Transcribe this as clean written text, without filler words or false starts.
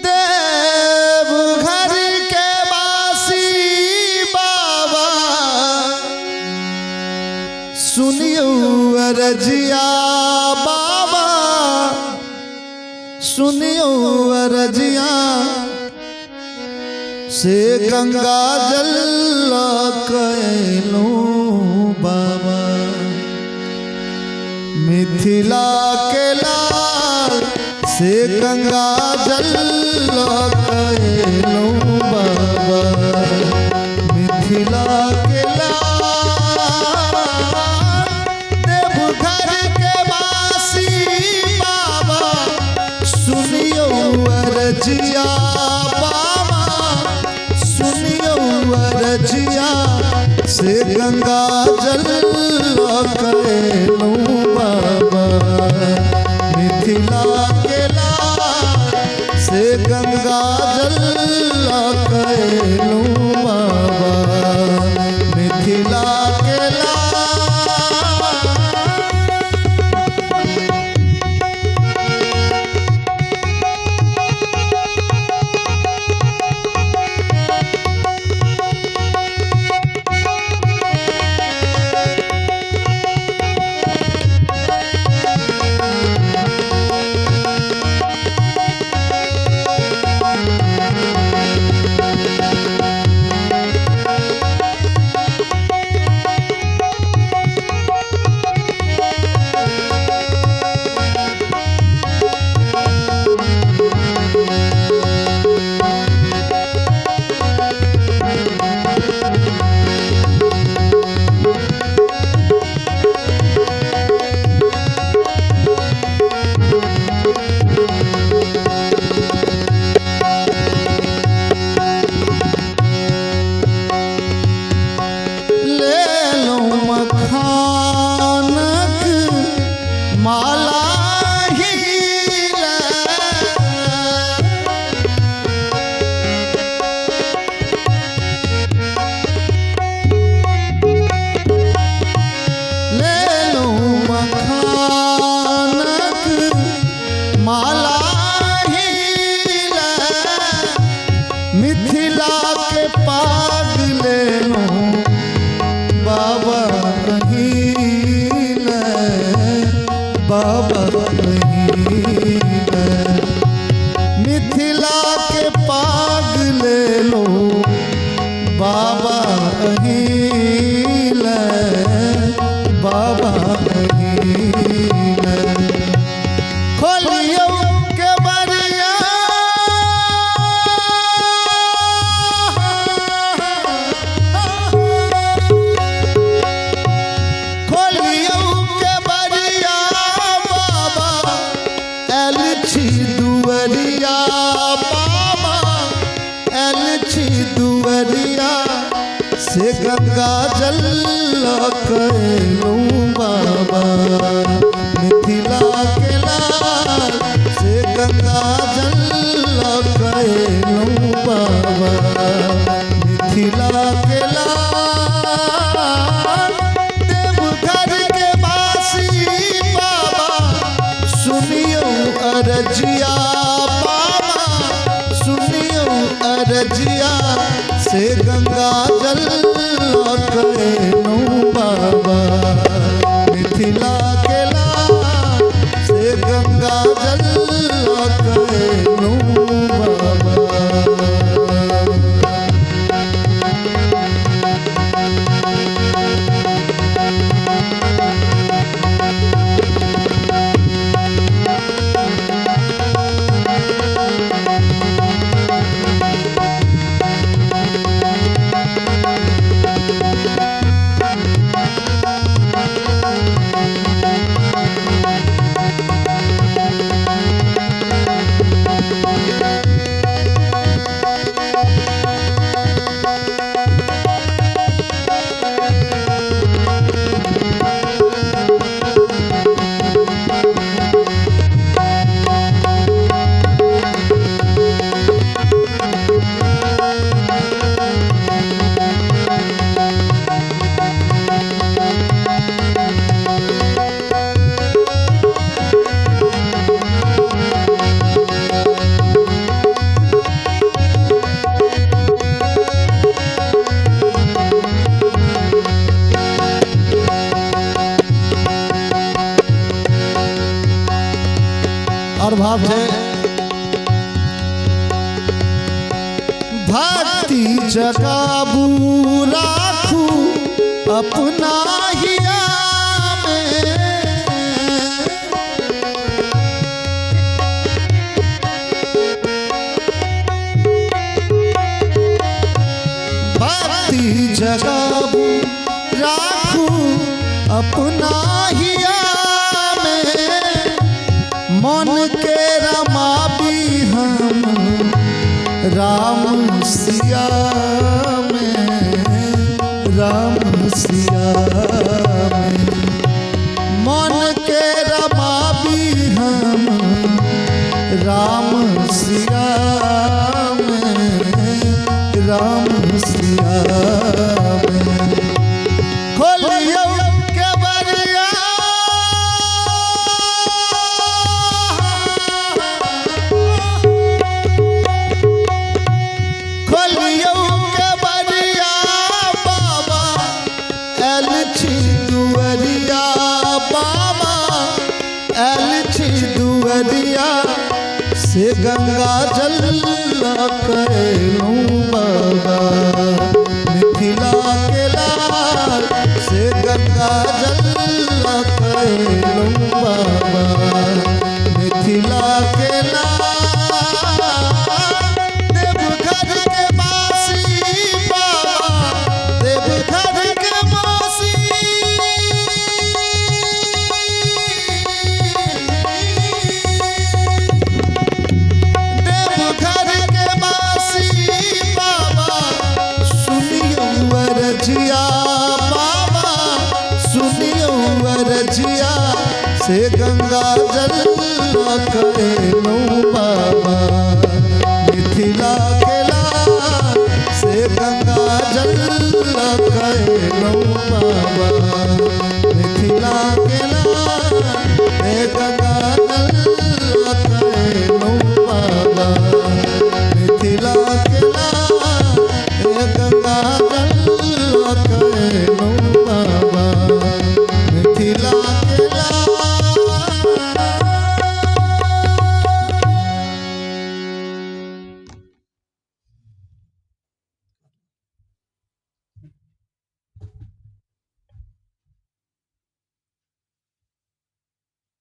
देवघर के वासी बाबा सुनियो अरजिया बाबा सुनियो अरजिया से गंगा जल कैलो बाबा मिथिला के लाल से गंगा जल कैलो बाबा मिथिला के लाल देवघर के वासी बाबा सुनियो अरजिया बाबा सुनियो अरजिया से गंगा जल कैलो बाबा मिथिला के लाल से गंगा जल कैलो बाबा मिथिला के लाल। माला ही ले लो मखानक माला ही मिथिला के पाग ले लो बाबा बाबा मिथिला के पाग ले लो बाबा बाबा खोलियो के बरिया खोलियो के बरिया बाबा एलची दुवरिया बाबा एलची दुवरिया से गंगा जल कैलो बाबा मिथिला के लाल से गंगा जल कैलो बाबा मिथिला के लाल देवघर के वासी बाबा सुनियो अरजिया बाबा सुनियो अरजिया से गंगा जल कैलो बाबा मिथिला के लाल से गंगा जल कैलो बाबा। और भाव है भक्ति जगाबू राखू अपना हिया में भक्ति जगाबू राखू अपना हिया में मन के रमाबी हम राम सिया में राम सिया में मन के रमाबी हम राम सिया में राम सिया में खोलियो के बरिया खोलियो के बरिया बाबा एलची दुअरिया बाबा एलची दुअरिया से गंगा जल करूं बाबा मिथिला के लाल से गंगा जल करूं बाबा मिथिला के लाल देवघर के बासी बाबा देवघर के बासी देवघर के बासी बाबा सुनियो अरजिया बाबा सुनियो अरजिया से गंगा जल करे